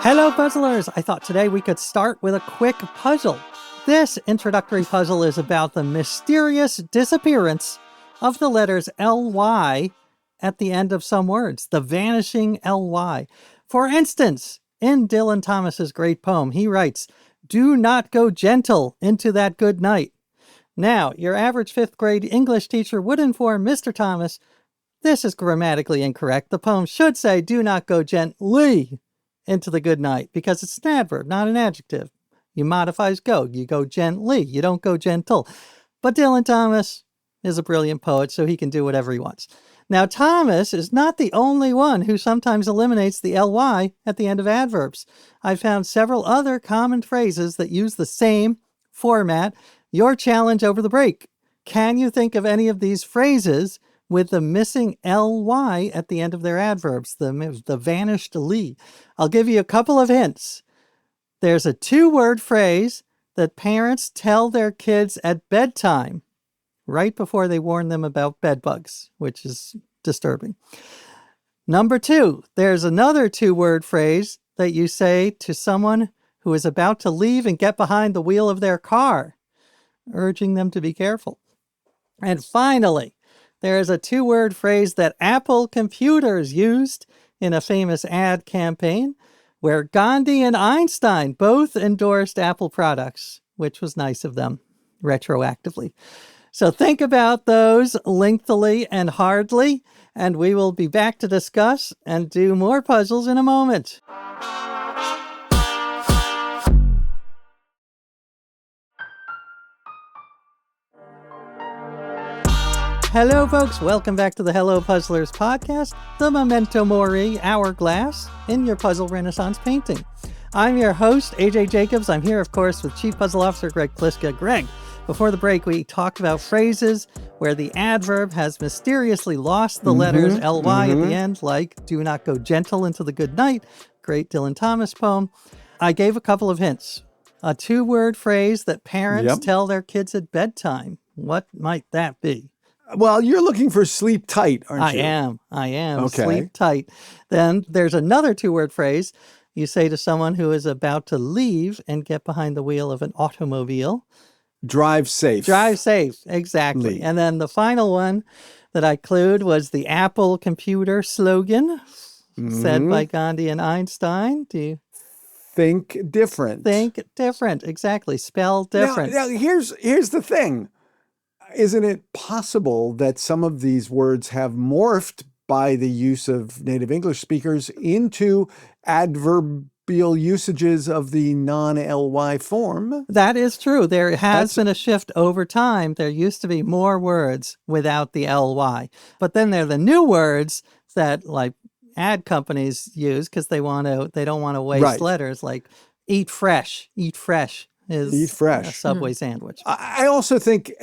Hello, puzzlers! I thought today we could start with a quick puzzle. This introductory puzzle is about the mysterious disappearance of the letters L-Y at the end of some words, the vanishing L-Y. For instance, in Dylan Thomas's great poem, he writes, "Do not go gentle into that good night." Now, your average fifth grade English teacher would inform Mr. Thomas, this is grammatically incorrect. The poem should say, "Do not go gently into the good night," because it's an adverb, not an adjective. You modifies go. You go gently. You don't go gentle. But Dylan Thomas is a brilliant poet, so he can do whatever he wants. Now, Thomas is not the only one who sometimes eliminates the ly at the end of adverbs. I found several other common phrases that use the same format. Your challenge over the break. Can you think of any of these phrases with the missing ly at the end of their adverbs, the vanished ly? I'll give you a couple of hints. There's a two-word phrase that parents tell their kids at bedtime, right before they warn them about bedbugs, which is disturbing. Number two, there's another two-word phrase that you say to someone who is about to leave and get behind the wheel of their car, urging them to be careful. And finally, there is a two-word phrase that Apple computers used in a famous ad campaign where Gandhi and Einstein both endorsed Apple products, which was nice of them, retroactively. So think about those lengthily and hardly, and we will be back to discuss and do more puzzles in a moment. Hello, folks. Welcome back to the Hello Puzzlers podcast, the Memento Mori hourglass in your puzzle renaissance painting. I'm your host, AJ Jacobs. I'm here, of course, with Chief Puzzle Officer Greg Pliska. Greg, before the break, we talked about phrases where the adverb has mysteriously lost the letters ly at the end, like "do not go gentle into the good night," great Dylan Thomas poem. I gave a couple of hints. A two-word phrase that parents tell their kids at bedtime. What might that be? Well, you're looking for sleep tight, aren't you? I am. Okay. Sleep tight. Then there's another two-word phrase you say to someone who is about to leave and get behind the wheel of an automobile. Drive safe. Drive safe, exactly. Leave. And then the final one that I clued was the Apple computer slogan said by Gandhi and Einstein. Do you think different? Think different, exactly. Spell different. Now here's the thing. Isn't it possible that some of these words have morphed by the use of native English speakers into adverbial usages of the non-ly form? That is true. There has been a shift over time. There used to be more words without the ly. But then there are the new words that like ad companies use because they don't want to waste letters, like eat fresh is eat fresh. A Subway sandwich. I also think,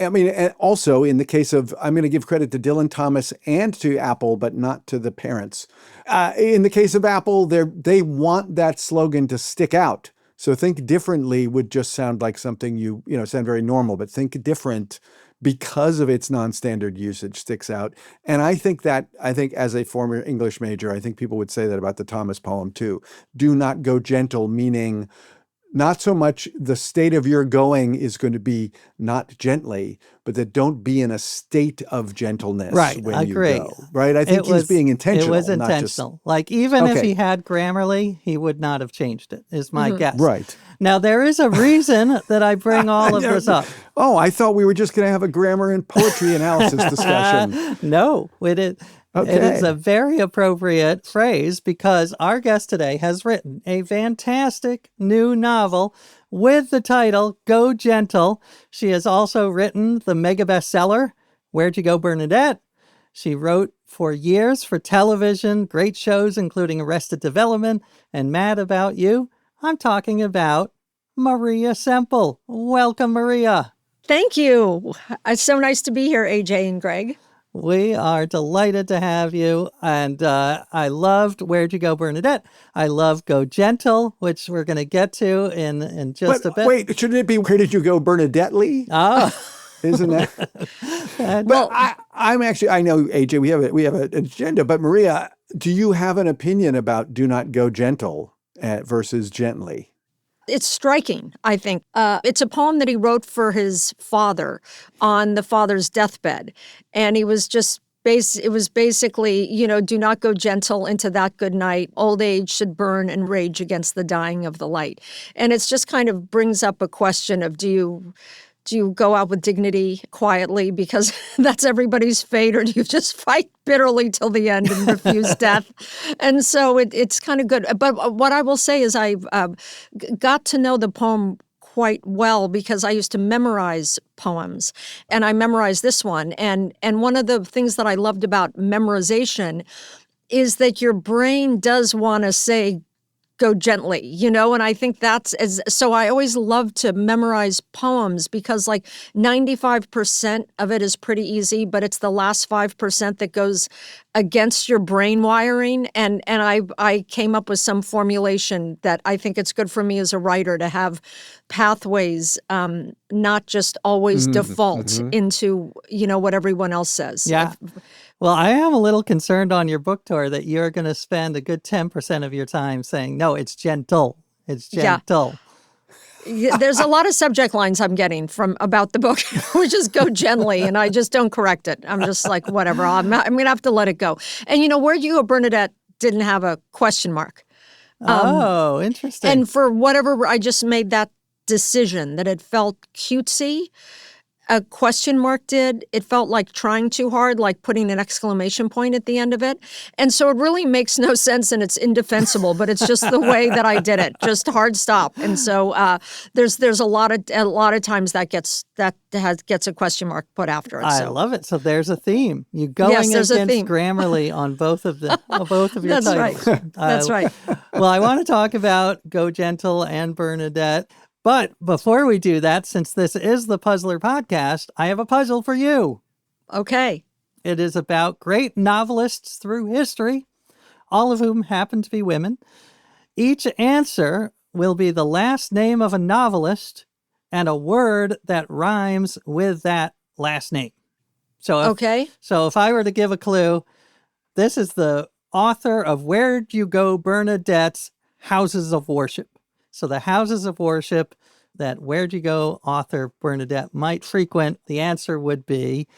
also in the case of, I'm going to give credit to Dylan Thomas and to Apple, but not to the parents. In the case of Apple, they want that slogan to stick out. So think differently would just sound like something sound very normal, but think different because of its non-standard usage sticks out. And I think as a former English major, I think people would say that about the Thomas poem too. Do not go gentle, meaning not so much the state of your going is going to be not gently, but that don't be in a state of gentleness when you go. Right? I think he's being intentional. It was intentional. Like even if he had Grammarly, he would not have changed it, is my guess. Right. Now, there is a reason that I bring all of this up. Oh, I thought we were just going to have a grammar and poetry analysis discussion. No, it is a very appropriate phrase because our guest today has written a fantastic new novel with the title Go Gentle. She has also written the mega bestseller, Where'd You Go, Bernadette? She wrote for years for television, great shows including Arrested Development and Mad About You. I'm talking about Maria Semple. Welcome, Maria. Thank you. It's so nice to be here, AJ and Greg. We are delighted to have you. And I loved Where'd You Go, Bernadette? I love Go Gentle, which we're going to get to in just a bit. Wait, shouldn't it be Where Did You Go, Bernadette-ly? Oh. Isn't that? But I'm actually, I know, AJ, we have an agenda, but Maria, do you have an opinion about Do Not Go Gentle? versus gently? It's striking, I think. It's a poem that he wrote for his father on the father's deathbed. And he was just it was basically, do not go gentle into that good night. Old age should burn and rage against the dying of the light. And it's just kind of brings up a question of do you go out with dignity quietly because that's everybody's fate, or do you just fight bitterly till the end and refuse death? And so it's kind of good. But what I will say is I've got to know the poem quite well because I used to memorize poems, and I memorized this one. And one of the things that I loved about memorization is that your brain does want to say, go gently, and I think so I always love to memorize poems because 95% of it is pretty easy, but it's the last 5% that goes against your brain wiring. And I came up with some formulation that I think it's good for me as a writer to have pathways, not just always default into, what everyone else says. Yeah. Well, I am a little concerned on your book tour that you're going to spend a good 10% of your time saying, no, it's gentle. It's gentle. Yeah, there's a lot of subject lines I'm getting about the book, which is go gently, and I just don't correct it. I'm just like, whatever, I'm going to have to let it go. And Where You Go, Bernadette didn't have a question mark. Oh, interesting. And for whatever, I just made that decision that it felt cutesy. A question mark did. It felt like trying too hard, like putting an exclamation point at the end of it. And so it really makes no sense and it's indefensible, but it's just the way that I did it, just hard stop. And so there's a lot of times that gets a question mark put after it. I love it. So there's a theme. You're going against Grammarly on both of your That's titles. Right. That's right. Well, I want to talk about Go Gentle and Bernadette. But before we do that, since this is the Puzzler Podcast, I have a puzzle for you. Okay. It is about great novelists through history, all of whom happen to be women. Each answer will be the last name of a novelist and a word that rhymes with that last name. So if I were to give a clue, this is the author of Where'd You Go, Bernadette's Houses of Worship. So the houses of worship that Where'd You Go author Bernadette might frequent, the answer would be,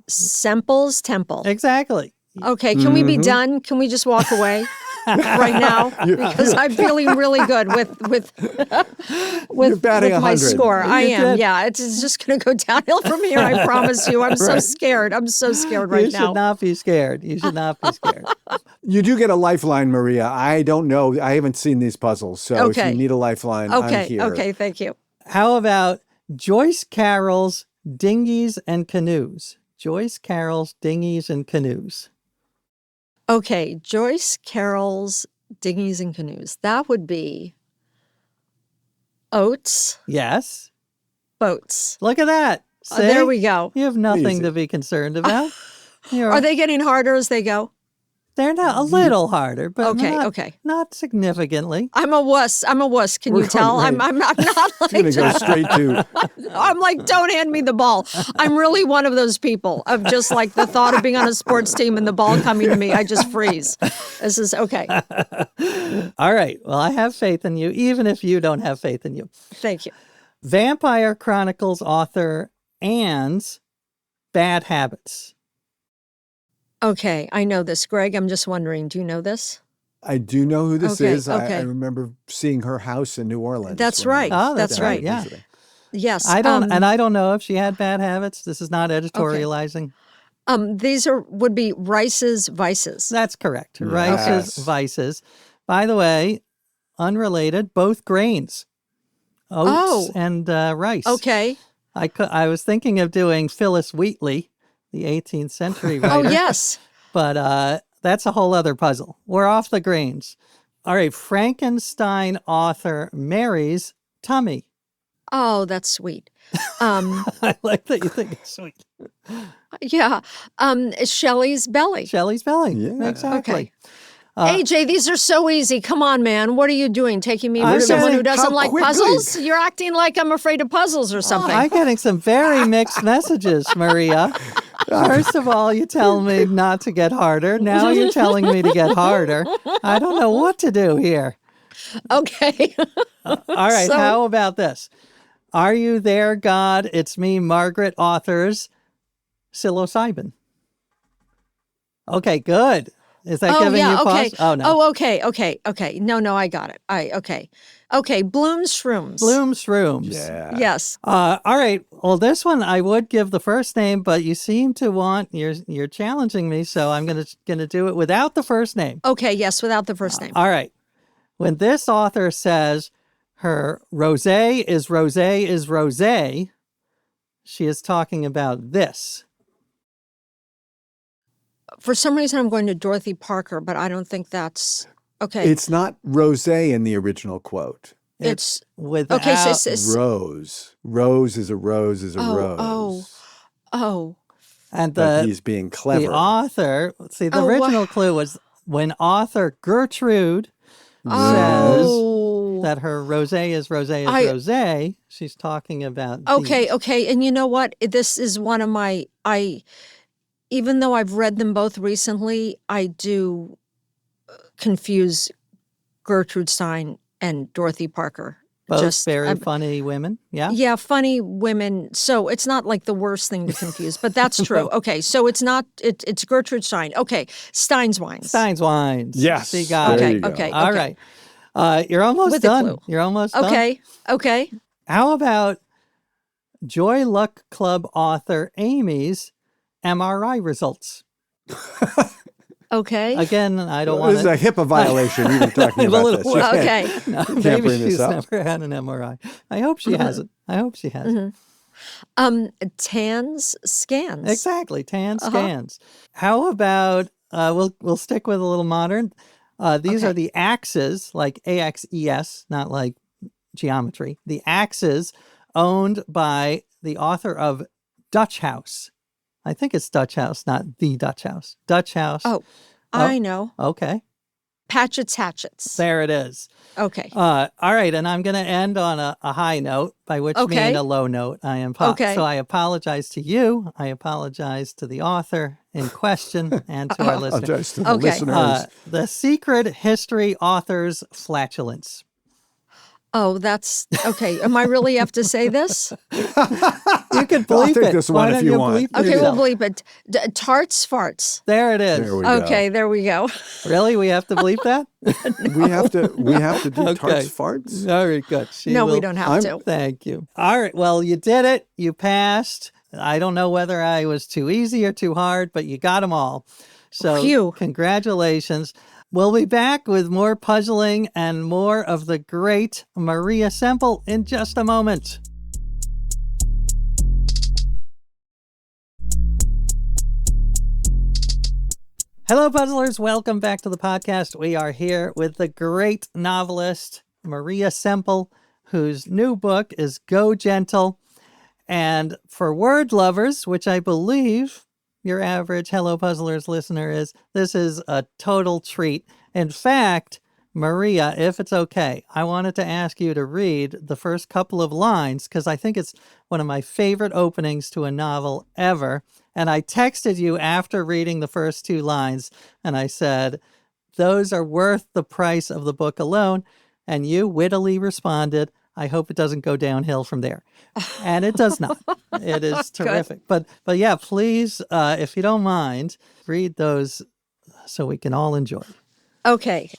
Semple's Temple. Exactly. Okay, can we be done? Can we just walk away right now? Because I'm feeling really good with my score. I am. Yeah, it's just going to go downhill from here. I promise you. I'm so scared. I'm so scared right now. You should not be scared. You should not be scared. You do get a lifeline, Maria. I don't know. I haven't seen these puzzles. So if you need a lifeline, I'm here. Okay, thank you. How about Joyce Carol's Dinghies and Canoes? Joyce Carol's Dinghies and Canoes. Okay, Joyce Carol's Dinghies and Canoes. That would be oats. Yes. Boats. Look at that. There we go. You have nothing to be concerned about. Are they getting harder as they go? They're not a little harder, but not significantly. I'm a wuss. Can you tell? I'm not like going to go straight to. I'm like, don't hand me the ball. I'm really one of those people of just like the thought of being on a sports team and the ball coming to me, I just freeze. This is okay. All right. Well, I have faith in you, even if you don't have faith in you. Thank you. Vampire Chronicles author Anne's Bad Habits. Okay, I know this. Greg, I'm just wondering, do you know this? I do know who this is. Okay. I remember seeing her house in New Orleans. That's right. That's right. Yeah. Yes. I don't know if she had bad habits. This is not editorializing. These would be Rice's Vices. That's correct. Rice's Vices. By the way, unrelated, both grains. Oats and rice. Okay. I was thinking of doing Phyllis Wheatley, the 18th century writer. Oh, yes. But that's a whole other puzzle. We're off the grains. All right, Frankenstein author Mary's Tummy. Oh, that's sweet. I like that you think it's sweet. Yeah. Shelley's Belly. Shelley's Belly. Yeah. Exactly. Okay. AJ, these are so easy. Come on, man. What are you doing? Taking me for someone who doesn't like puzzles? You're acting like I'm afraid of puzzles or something. I'm getting some very mixed messages, Maria. First of all, you tell me not to get harder. Now you're telling me to get harder. I don't know what to do here. Okay. All right, So- how about this? Are you there, God? It's me, Margaret, authors, psilocybin. Okay, good. Is that giving you pause? Oh, no. Oh, okay. No, I got it. Okay, Bloom's Shrooms. Bloom Shrooms. Yeah. Yes. All right. Well, this one I would give the first name, but you seem to want you're challenging me, so I'm gonna do it without the first name. Okay, yes, without the first name. All right. When this author says her rosé is rosé, she is talking about this. For some reason, I'm going to Dorothy Parker, but I don't think that's okay. It's not rosé in the original quote. It's Without okay. So, Rose. Rose is a rose is a rose. oh. and But the he's being clever. the author. See, the Oh, original clue was when author Gertrude Oh. that her rosé is rosé. She's talking about Okay, these. okay. And you know what? This is one of my even though I've read them both recently, I do confuse Gertrude Stein and Dorothy Parker. Both very funny women. Yeah. Yeah, funny women. So it's not like the worst thing to confuse, but that's true. Okay, so it's not. It's Gertrude Stein. Okay, Stein's Wines. Stein's Wines. Yes. She got There it. you go. Okay. All right. You're almost With a done. clue. You're almost done. Okay. How about Joy Luck Club author Amy's MRI results? Okay. Again, I don't want This is a HIPAA violation. You've been talking A about little this. You bit. can't- Okay. No, can't maybe bring this she's up. never had an MRI. I hope she hasn't. I hope she hasn't. TANS scans. Exactly. Tan scans. How about we'll stick with a little modern. These are the axes, like AXES, not like geometry. The axes owned by the author of Dutch House. I think it's Dutch House, not the Dutch House. Dutch House. Oh, I know. Okay. Patchets Hatchets. There it is. Okay. All right, and I'm going to end on a high note, by which Okay. mean a low note. Okay. So I apologize to you. I apologize to the author in question and to our listeners. Apologize to the Okay. listeners. The Secret History Author's Flatulence. Oh, that's okay. Am I really have to say this? You can bleep take it. this Why one if don't you want. bleep it Okay, we'll yourself? bleep it. Tarts farts. There it is. There we go. Okay, there we go. Really? We have to bleep that? We have to do Okay. tarts farts. Very good. She No, we will- don't have to. Thank you. All right. Well, you did it. You passed. I don't know whether I was too easy or too hard, but you got them all. So Phew. congratulations. We'll be back with more puzzling and more of the great Maria Semple in just a moment. Hello, puzzlers. Welcome back to the podcast. We are here with the great novelist, Maria Semple, whose new book is Go Gentle. And for word lovers, which I believe your average Hello Puzzlers listener is, this is a total treat. In fact, Maria, if it's okay, I wanted to ask you to read the first couple of lines because I think it's one of my favorite openings to a novel ever. And I texted you after reading the first two lines and I said, those are worth the price of the book alone. And you wittily responded, I hope it doesn't go downhill from there. And it does not. It is terrific. But yeah, please, if you don't mind, read those so we can all enjoy. Okay.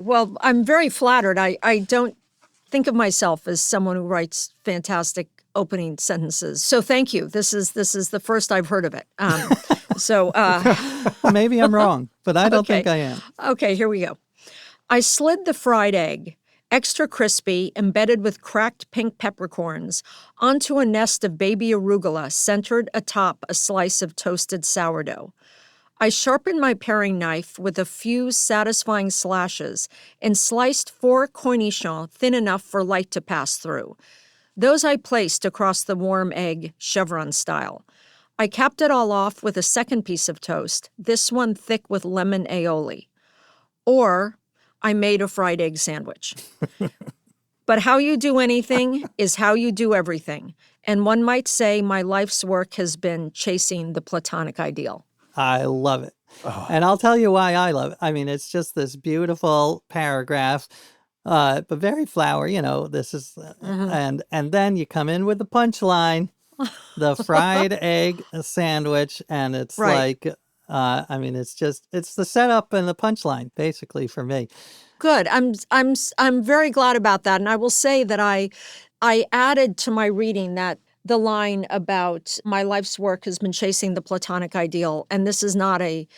Well, I'm very flattered. I don't think of myself as someone who writes fantastic opening sentences. So thank you. This is the first I've heard of it. Maybe I'm wrong, but I don't Okay. think I am. Okay, here we go. I slid the fried egg, extra crispy, embedded with cracked pink peppercorns, onto a nest of baby arugula centered atop a slice of toasted sourdough. I sharpened my paring knife with a few satisfying slashes and sliced 4 cornichons thin enough for light to pass through. Those I placed across the warm egg, chevron style. I capped it all off with a second piece of toast, this one thick with lemon aioli. Or I made a fried egg sandwich. But how you do anything is how you do everything. And one might say my life's work has been chasing the platonic ideal. I love it. And I'll tell you why I love it. I mean, it's just this beautiful paragraph, but very flowery, this is, and then you come in with the punchline, the fried egg sandwich, and it's Right. like, it's the setup and the punchline, basically, for me. Good. I'm very glad about that. And I will say that I added to my reading that the line about my life's work has been chasing the platonic ideal. And this is not a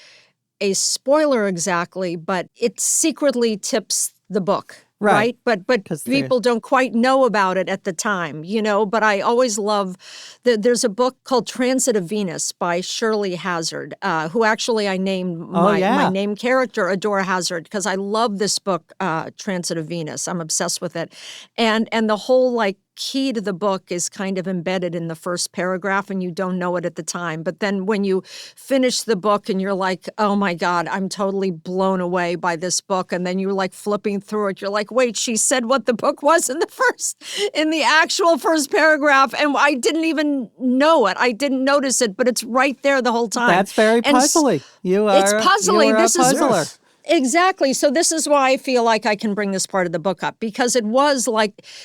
spoiler exactly, but it secretly tips the book. Right. But people don't quite know about it at the time, but I always love there's a book called Transit of Venus by Shirley Hazard, who actually I named my name character Adora Hazard because I love this book, Transit of Venus. I'm obsessed with it. And the whole key to the book is kind of embedded in the first paragraph and you don't know it at the time. But then when you finish the book and you're like, oh my God, I'm totally blown away by this book. And then you're flipping through it. You're like, wait, she said what the book was in the actual first paragraph. And I didn't even know it. I didn't notice it, but it's right there the whole time. That's very puzzling. It's puzzling. This is a puzzler. Exactly. So this is why I feel like I can bring this part of the book up because it was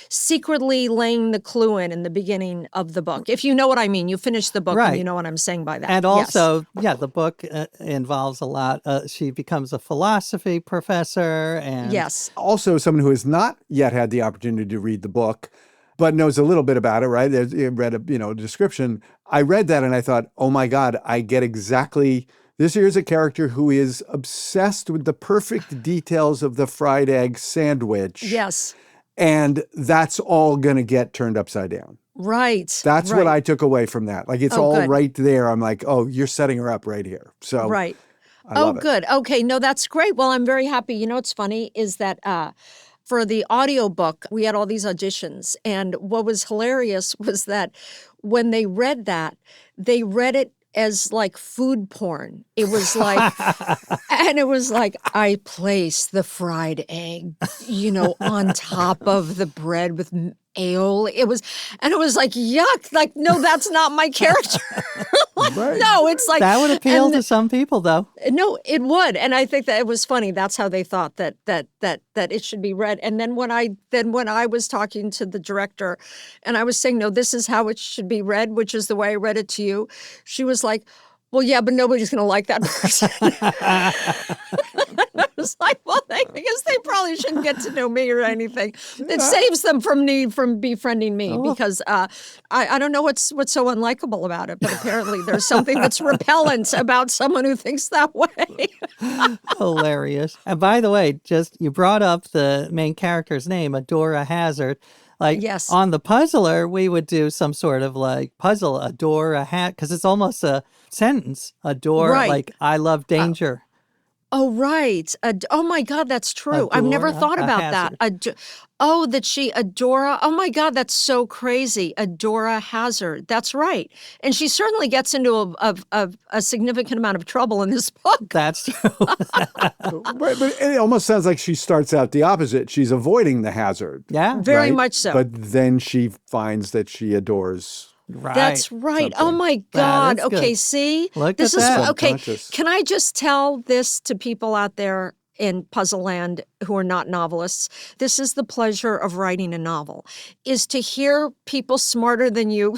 secretly laying the clue in the beginning of the book. If you know what I mean, you finish the book and you know what I'm saying by that. And also, the book involves a lot. She becomes a philosophy professor. And yes. Also someone who has not yet had the opportunity to read the book, but knows a little bit about it, right? You read a description. I read that and I thought, oh my God, I get exactly... This here is a character who is obsessed with the perfect details of the fried egg sandwich. Yes. And that's all going to get turned upside down. Right. That's what I took away from that. It's all good. right there. I'm like, oh, you're setting her up right here. So right. I love it. Good. Okay. No, that's great. Well, I'm very happy. What's funny is that for the audiobook, we had all these auditions. And what was hilarious was that when they read that, they read it as food porn. It was and it was I place the fried egg, on top of the bread with aioli. It was yuck. No, that's not my character. Right. No, it's that would appeal to some people, though. No, it would, and I think that it was funny. That's how they thought that it should be read. And then when I was talking to the director, and I was saying, no, this is how it should be read, which is the way I read it to you. She was like, well, yeah, but nobody's going to like that person. I was like, well, I guess they probably shouldn't get to know me or anything. It saves them from befriending me because I don't know what's so unlikable about it, but apparently there's something that's repellent about someone who thinks that way. Hilarious. And by the way, you brought up the main character's name, Adora Hazard. Yes. On the puzzler, we would do some sort of puzzle, adore a hat, because it's almost a sentence. Adore, I love danger. Oh, right. Oh, my God, that's true. I've never thought about that. That she, Adora. Oh, my God, that's so crazy. Adora Hazard. That's right. And she certainly gets into a significant amount of trouble in this book. That's true. But it almost sounds like she starts out the opposite. She's avoiding the hazard. Yeah. Very much so. But then she finds that she adores... Right. That's right. Something. Oh my God. Okay, good. see? Look this at is that. okay. Can I just tell this to people out there in puzzle land who are not novelists? This is the pleasure of writing a novel, is to hear people smarter than you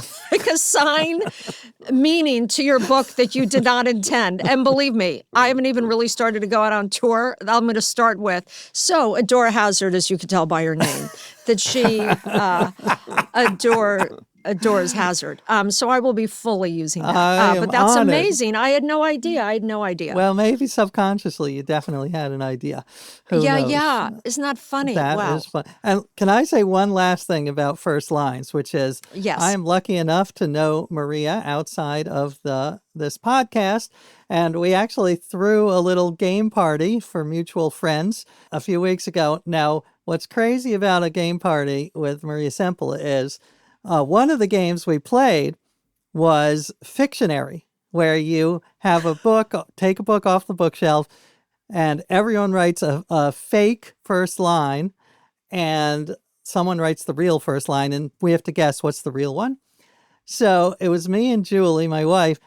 assign meaning to your book that you did not intend. And believe me, I haven't even really started to go out on tour. I'm going to start with, so Adora Hazard, as you can tell by her name, that she adores Hazard. So I will be fully using that. But that's honored. Amazing. I had no idea. Well, maybe subconsciously you definitely had an idea. Who knows? Yeah. Isn't that funny? That wow. is fun. And can I say one last thing about first lines, which is yes. I am lucky enough to know Maria outside of this podcast. And we actually threw a little game party for mutual friends a few weeks ago. Now, what's crazy about a game party with Maria Semple is one of the games we played was Fictionary, where you have a book, take a book off the bookshelf, and everyone writes a fake first line, and someone writes the real first line, and we have to guess what's the real one. So it was me and Julie, my wife,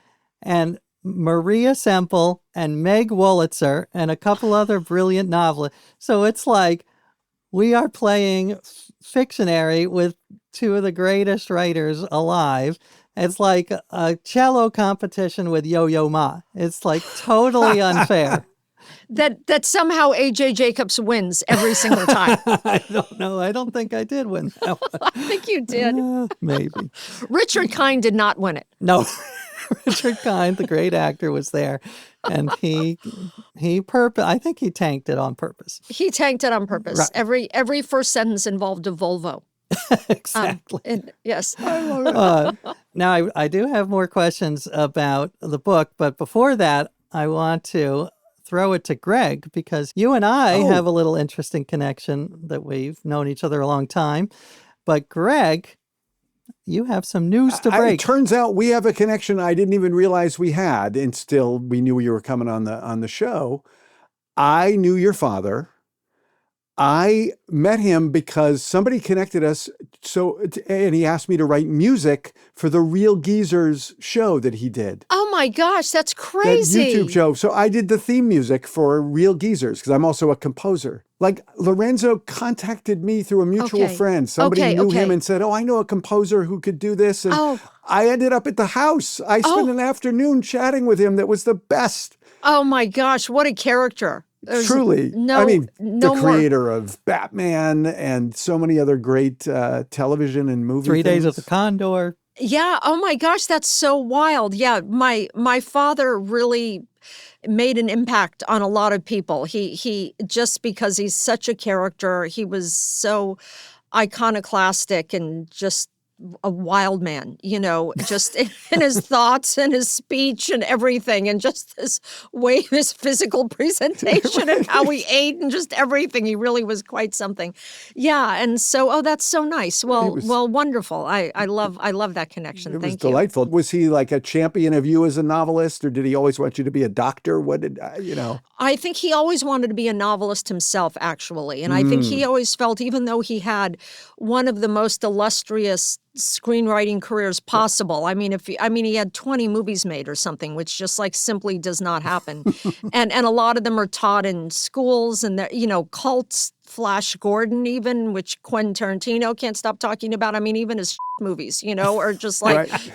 and Maria Semple and Meg Wolitzer and a couple other brilliant novelists. So it's like we are playing Fictionary with two of the greatest writers alive. It's like a cello competition with Yo-Yo Ma. It's like totally unfair. That somehow A.J. Jacobs wins every single time. I don't know. I don't think I did win that one. I think you did. Maybe. Richard Kind did not win it. No. Richard Kind, the great actor, was there, and I think he tanked it on purpose. He tanked it on purpose. Right. Every first sentence involved a Volvo. Exactly. Yes. Now, I do have more questions about the book, but before that, I want to throw it to Greg, because you and I have a little interesting connection that we've known each other a long time. But Greg, you have some news to break. It turns out we have a connection I didn't even realize we had, and still we knew you were coming on the show. I knew your father. I met him because somebody connected us. And he asked me to write music for the Real Geezers show that he did. Oh my gosh, that's crazy. That YouTube show. So I did the theme music for Real Geezers because I'm also a composer. Like Lorenzo contacted me through a mutual friend. Somebody knew him and said, I know a composer who could do this. And I ended up at the house. I spent an afternoon chatting with him. That was the best. Oh my gosh, what a character. Truly. The creator of Batman and so many other great television and movie 3 Days things. of the Condor. Yeah. Oh my gosh, that's so wild. Yeah. My father really made an impact on a lot of people. He just because he's such a character, he was so iconoclastic and just a wild man, just in his thoughts and his speech and everything, and just his physical presentation and how he ate and just everything. He really was quite something. Yeah. And so, that's so nice. Well, wonderful. I love that connection. It was delightful. Was he like a champion of you as a novelist, or did he always want you to be a doctor? What did, I think he always wanted to be a novelist himself, actually. And I think he always felt, even though he had one of the most illustrious screenwriting careers possible. I mean, he had 20 movies made or something, which just simply does not happen. and a lot of them are taught in schools, and cults, Flash Gordon even, which Quentin Tarantino can't stop talking about. I mean, even his movies, are just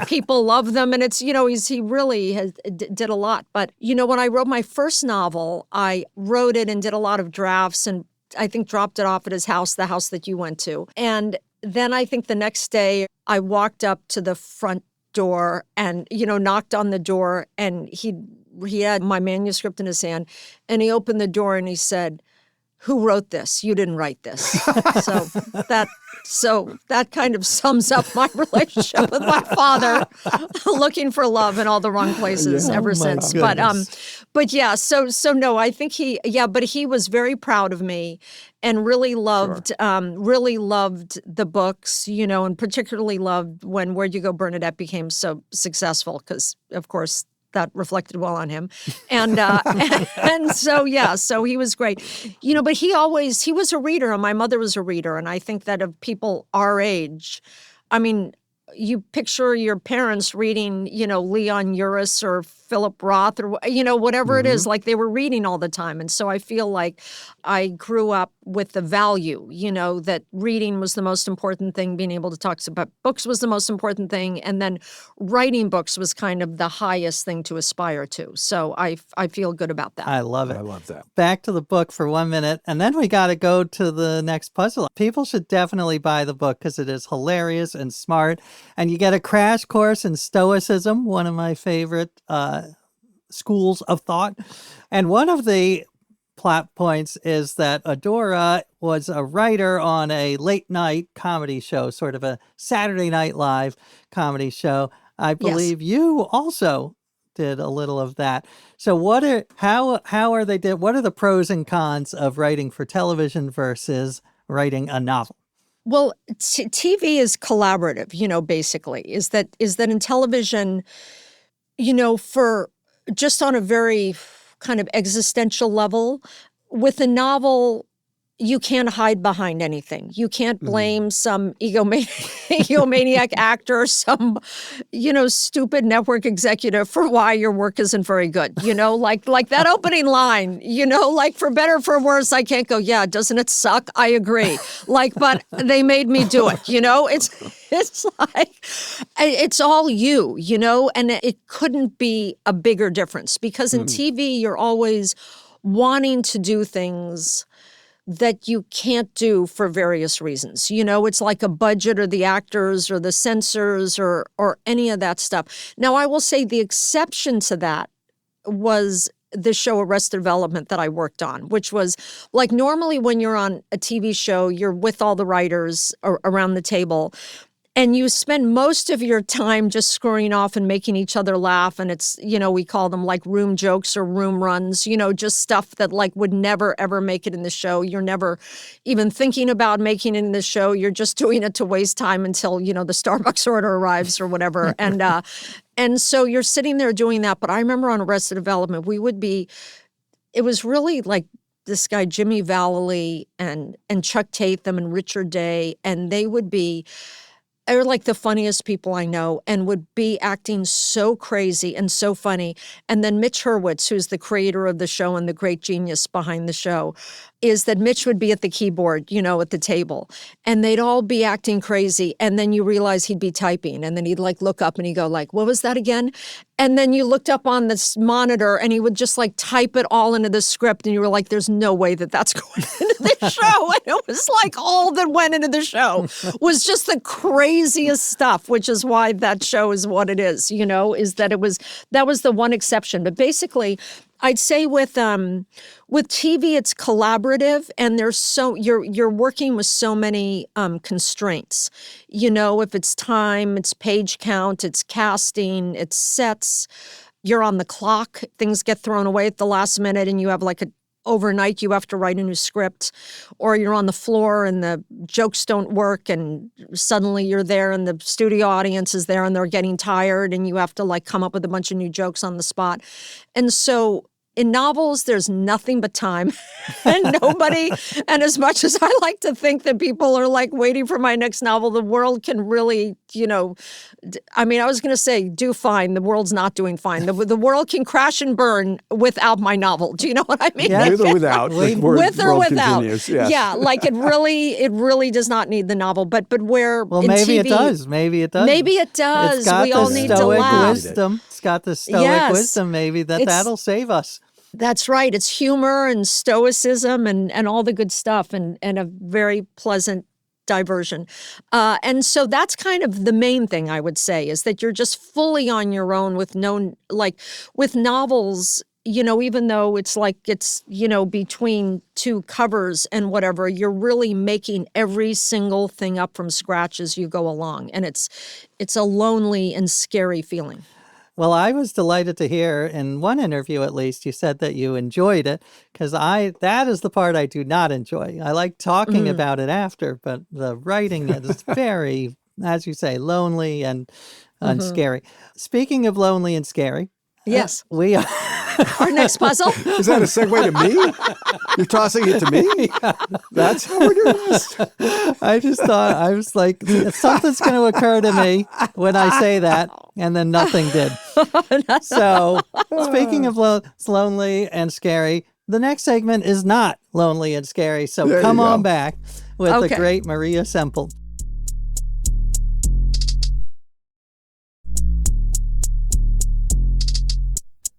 people love them. And it's, he really did a lot. But, when I wrote my first novel, I wrote it and did a lot of drafts, and I think dropped it off at his house, the house that you went to. And then I think the next day I walked up to the front door and, knocked on the door, and he had my manuscript in his hand, and he opened the door and he said, "Who wrote this? You didn't write this." So that kind of sums up my relationship with my father, looking for love in all the wrong places ever since. Goodness. But yeah, so no, I think but he was very proud of me and really loved the books, and particularly loved when Where'd You Go, Bernadette became so successful, because of course that reflected well on him. And so he was great. But he was a reader, and my mother was a reader. And I think that of people our age, I mean, you picture your parents reading, Leon Uris or Philip Roth or, whatever it is, like they were reading all the time. And so I feel like I grew up with the value, that reading was the most important thing, being able to talk about books was the most important thing, and then writing books was kind of the highest thing to aspire to. So I feel good about that. I love it. I love that. Back to the book for 1 minute, and then we got to go to the next puzzle. People should definitely buy the book because it is hilarious and smart, and you get a crash course in Stoicism, one of my favorite schools of thought. And one of the plot points is that Adora was a writer on a late night comedy show, sort of a Saturday Night Live comedy show. I believe you also did a little of that. So what are the pros and cons of writing for television versus writing a novel? Well, TV is collaborative, basically, is that in television, for just on a very kind of existential level, with a novel, you can't hide behind anything. You can't blame some egomaniac actor, some, stupid network executive for why your work isn't very good. Like that opening line, like for better or for worse, I can't go, yeah, doesn't it suck? I agree. But they made me do it, It's like, it's all you, and it couldn't be a bigger difference because in TV, you're always wanting to do things that you can't do for various reasons. It's like a budget or the actors or the censors or any of that stuff. Now, I will say the exception to that was the show Arrested Development that I worked on, which was like normally when you're on a TV show, you're with all the writers around the table. And you spend most of your time just screwing off and making each other laugh. And it's, we call them like room jokes or room runs, just stuff that like would never, ever make it in the show. You're never even thinking about making it in the show. You're just doing it to waste time until, the Starbucks order arrives or whatever. And so you're sitting there doing that. But I remember on Arrested Development, it was really like this guy, Jimmy Vallely and Chuck Tatham and Richard Day. And they're like the funniest people I know and would be acting so crazy and so funny. And then Mitch Hurwitz, who's the creator of the show and the great genius behind the show, is that Mitch would be at the keyboard, at the table. And they'd all be acting crazy. And then you realize he'd be typing. And then he'd like look up and he'd go like, what was that again? And then you looked up on this monitor and he would just like type it all into the script. And you were like, there's no way that that's going into the show. And it was like all that went into the show was just the craziest stuff, which is why that show is what it is, is that that was the one exception. But basically, I'd say with TV, it's collaborative, and you're working with so many constraints. If it's time, it's page count, it's casting, it's sets. You're on the clock. Things get thrown away at the last minute, and you have like overnight you have to write a new script, or you're on the floor and the jokes don't work, and suddenly you're there and the studio audience is there and they're getting tired, and you have to like come up with a bunch of new jokes on the spot. And so in novels, there's nothing but time and nobody. And as much as I like to think that people are like waiting for my next novel, the world can really, I was going to say do fine. The world's not doing fine. The world can crash and burn without my novel. Do you know what I mean? Yeah. With or without. With or without. Yes. Yeah. Like it really does not need the novel. But where in maybe TV, it does. Maybe it does. Maybe it does. We all need to laugh. Wisdom. It's got the stoic wisdom. Maybe that'll save us. That's right. It's humor and stoicism and all the good stuff and a very pleasant diversion. And so that's kind of the main thing I would say is that you're just fully on your own with with novels, even though it's between two covers and whatever, you're really making every single thing up from scratch as you go along. And it's a lonely and scary feeling. Well, I was delighted to hear in one interview, at least, you said that you enjoyed it because that is the part I do not enjoy. I like talking about it after, but the writing is very, as you say, lonely and scary. Speaking of lonely and scary. Yes. We are. Our next puzzle. Is that a segue to me? You're tossing it to me? Yeah. That's how we're doing this? I just thought, I was like, something's going to occur to me when I say that, and then nothing did. So, speaking of lonely and scary, the next segment is not lonely and scary. So come on back with the great Maria Semple.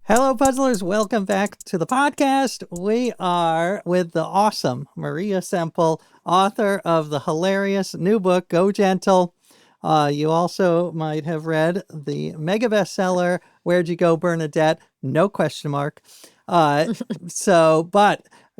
Hello, puzzlers. Welcome back to the podcast. We are with the awesome Maria Semple, author of the hilarious new book, Go Gentle. You also might have read the mega bestseller, Where'd You Go, Bernadette? No question mark. But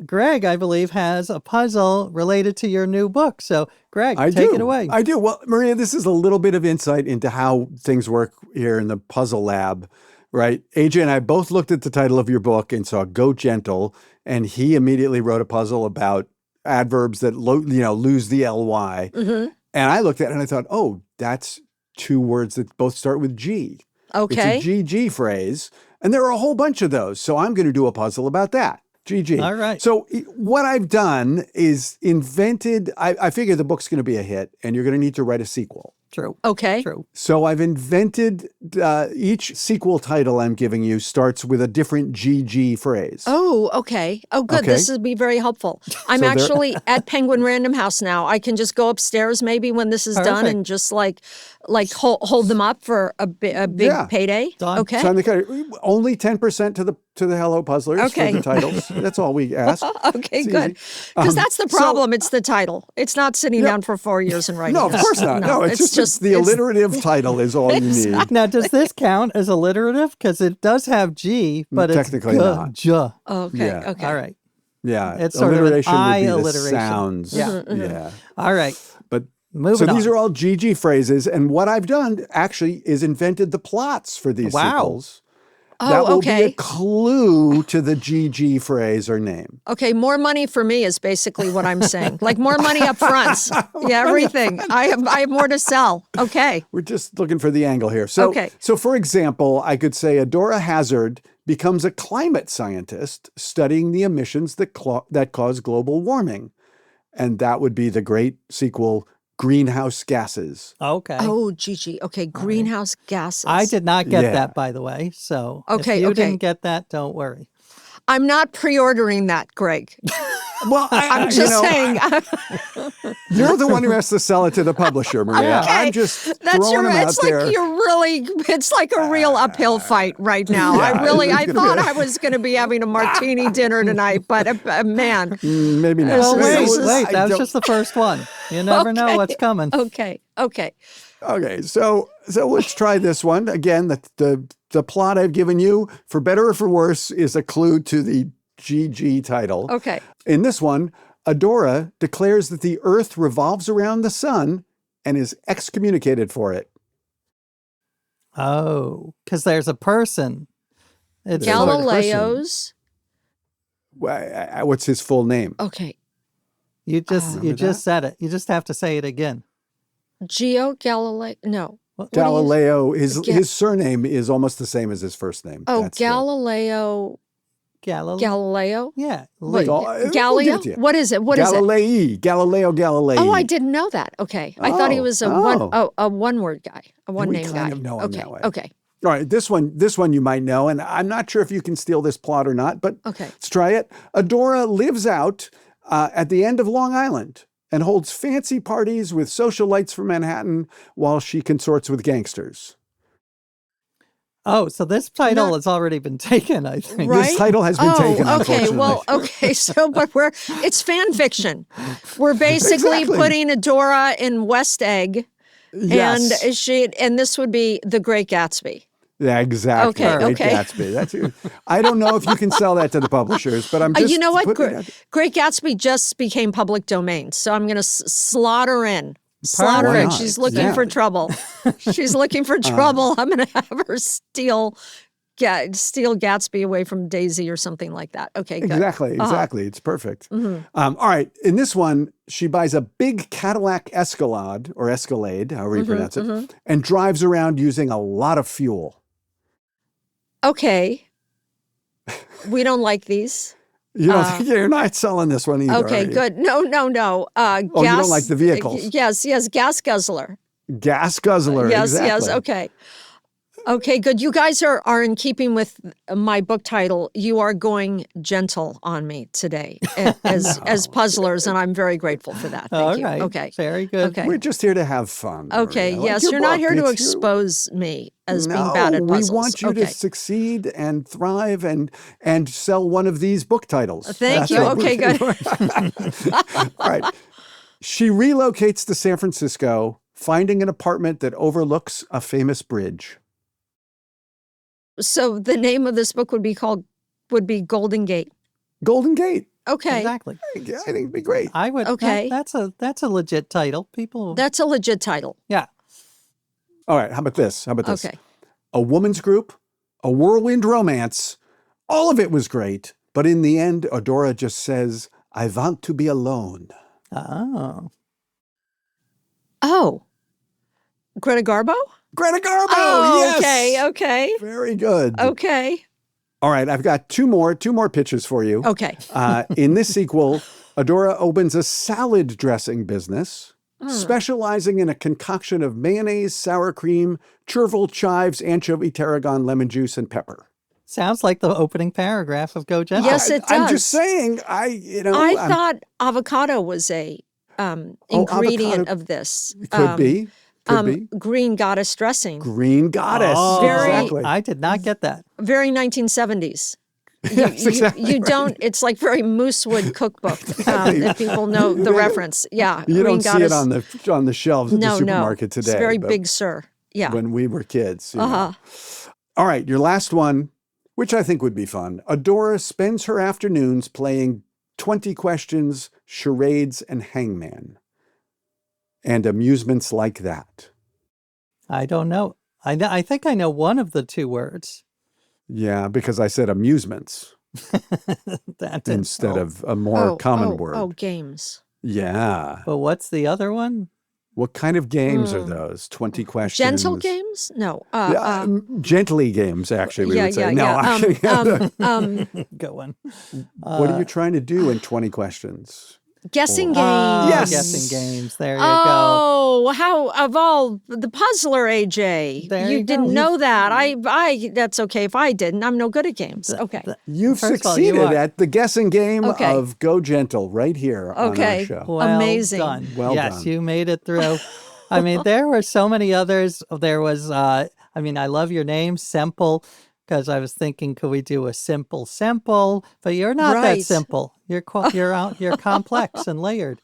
Greg, I believe, has a puzzle related to your new book. So, Greg, take it away. I do. Well, Maria, this is a little bit of insight into how things work here in the puzzle lab. Right. AJ and I both looked at the title of your book and saw Go Gentle, and he immediately wrote a puzzle about adverbs that lose the ly. Mm-hmm. And I looked at it and I thought, oh, that's two words that both start with G. Okay. It's a GG phrase, and there are a whole bunch of those. So I'm going to do a puzzle about that. GG. All right. So what I've done is invented, I figure the book's going to be a hit and you're going to need to write a sequel. True. Okay. True. So I've invented each sequel title I'm giving you starts with a different GG phrase. Oh, okay. Oh, good. Okay. This will be very helpful. I'm So there- actually at Penguin Random House now. I can just go upstairs maybe when this is done Perfect. and just like hold them up for a big Yeah. payday. Done. Okay. So on the card, only 10% to the Hello Puzzlers Okay. for the titles. That's all we ask. Okay, It's good. easy. Because that's the problem. It's the title. It's not sitting down for 4 years and writing. No, of this. course not. No, it's just the alliterative title is all you need. Now, does this count as alliterative? Because it does have G, but Technically it's not. J. Okay. Yeah. Okay. All right. Yeah, It's sort of an alliteration would I be the alliteration. sounds. Yeah. Yeah. All right. But Moving so these on. are all GG phrases, and what I've done actually is invented the plots for these Wow. sequels. Oh, That will be okay. a clue to the GG phrase or name. Okay, more money for me is basically what I'm saying. Like more money up front. Yeah, everything. I have more to sell. Okay. We're just looking for the angle here. So, Okay. so for example, I could say Adora Hazard becomes a climate scientist studying the emissions that cause global warming. And that would be the great sequel, Greenhouse Gases. Okay. Oh, Gigi. Okay, greenhouse gases. I did not get Yeah. that, by the way. So Okay, if you okay. didn't get that, don't worry. I'm not pre-ordering that, Greg. Well, I'm just saying. You're the one who has to sell it to the publisher, Maria. Okay. I'm just That's throwing them out it's there. like it's like a real uphill fight right now. Yeah, I it's gonna thought be I was going to be having a martini dinner tonight, but man. Maybe not. Well, This is- wait, I that was don't- just the first one. You never know Okay. what's coming. Okay. Okay, so let's try this one again. The plot I've given you, for better or for worse, is a clue to the GG title. Okay. In this one, Adora declares that the Earth revolves around the sun and is excommunicated for it. Oh, because there's a person. It's There's a person. Galileo's. What's his full name? Okay. You just Remember that? said it. You just have to say it again. Geo Galileo. No. What do you- Galileo. His Ga- his surname is almost the same as his first name. Oh, That's the- Galileo. Galileo. Galileo. Yeah. Wait, Lee. We'll give Galileo. it to you. What is it? What is it? Galileo Galilei. Oh, I didn't know that. Okay, I thought he was a one-word guy, a one-name kind guy. of know him Okay. that way. Okay. All right, this one you might know, and I'm not sure if you can steal this plot or not, but Okay. let's try it. Adora lives out at the end of Long Island and holds fancy parties with socialites from Manhattan while she consorts with gangsters. Oh, so this title has already been taken, I think. Right? This title has been taken, okay. unfortunately. Well, okay. So, but it's fan fiction. We're basically Exactly. putting Adora in West Egg, Yes. and this would be The Great Gatsby. Yeah, exactly. Okay, Great okay. Gatsby. I don't know if you can sell that to the publishers, but I'm just You know what? putting it out there. Great Gatsby just became public domain, so I'm going to slaughter in. Why in. not? She's looking Yeah. for trouble. She's looking for trouble. I'm going to have her steal Gatsby away from Daisy or something like that. Okay, good. Exactly. It's perfect. Mm-hmm. All right. In this one, she buys a big Cadillac Escalade, or Escalade, however you pronounce it, and drives around using a lot of fuel. Okay. We don't like these. You're not selling this one either. Okay, are you? good. No. Oh, you don't like the vehicles. Yes, gas guzzler. Gas guzzler. Yes, exactly. okay. Okay, good. You guys are in keeping with my book title. You are going gentle on me today as puzzlers, and I'm very grateful for that. Thank All you. right. Okay. Very good. Okay. We're just here to have fun. Okay. Maria. Like Yes, your you're not book, here to it's your- expose me as being No, bad at puzzles. we want you okay. to succeed and thrive and sell one of these book titles. Thank That's you. what Okay, good. All right. She relocates to San Francisco, finding an apartment that overlooks a famous bridge. So the name of this book would be Golden Gate. Golden Gate. Okay. Exactly. I think it'd be great. I would. Okay. That's a legit title. People. That's a legit title. Yeah. All right. How about this? Okay. A woman's group, a whirlwind romance. All of it was great. But in the end, Adora just says, I want to be alone. Oh. Oh. Greta Garbo? Greta Garbo. Oh, yes. okay. Very good. Okay. All right, I've got two more pitches for you. Okay. In this sequel, Adora opens a salad dressing business, specializing in a concoction of mayonnaise, sour cream, chervil, chives, anchovy, tarragon, lemon juice, and pepper. Sounds like the opening paragraph of Go Gentle. Yes, it does. I'm just saying. I thought avocado was a ingredient avocado of this. Could be. Green goddess dressing. Green goddess. Oh, Exactly. I did not get that. Very 1970s. Yes, exactly. You don't. It's like very Moosewood cookbook. If people know the reference, yeah. You don't see it goddess. on the shelves at the supermarket today. It's very big, sir. Yeah. When we were kids. All right, your last one, which I think would be fun. Adora spends her afternoons playing 20 questions, charades, and hangman. And amusements like that. I don't know. I think I know one of the two words. Yeah, because I said amusements instead of a more common word. Oh, games. Yeah. But what's the other one? What kind of games are those? 20 questions. Gentle games? No. Gently games, actually, we would say. Good one. What are you trying to do in 20 questions? Guessing games. Yes. Guessing games. There you go. Oh, how of all the puzzler, AJ. There you you didn't go. know that. I that's okay if I didn't. I'm no good at games. Okay. You've First of all, succeeded you are. at the guessing game Okay. of Go Gentle right here on our show. Well Amazing. done. Well yes, done. you made it through. I mean, there were so many others. There was, I love your name, Semple, because I was thinking, could we do a simple Semple? But you're not that Right. simple. You're complex and layered.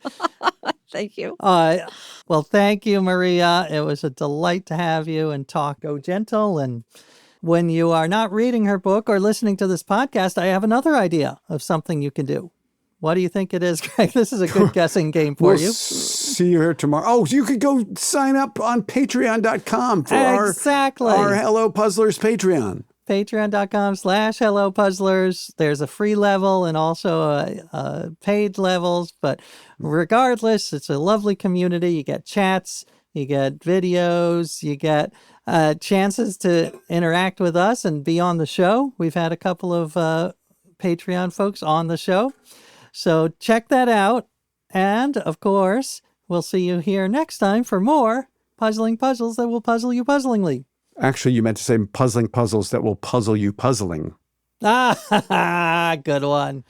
Thank you. Well, thank you, Maria. It was a delight to have you and talk Go Gentle. And when you are not reading her book or listening to this podcast, I have another idea of something you can do. What do you think it is, Greg? This is a good guessing game for We'll you. see you here tomorrow. Oh, you could go sign up on patreon.com for Exactly. our Hello Puzzlers Patreon. Patreon.com/HelloPuzzlers. There's a free level and also a paid levels. But regardless, it's a lovely community. You get chats, you get videos, you get chances to interact with us and be on the show. We've had a couple of Patreon folks on the show. So check that out. And, of course, we'll see you here next time for more puzzling puzzles that will puzzle you puzzlingly. Actually, you meant to say puzzling puzzles that will puzzle you puzzling. Ah, good one.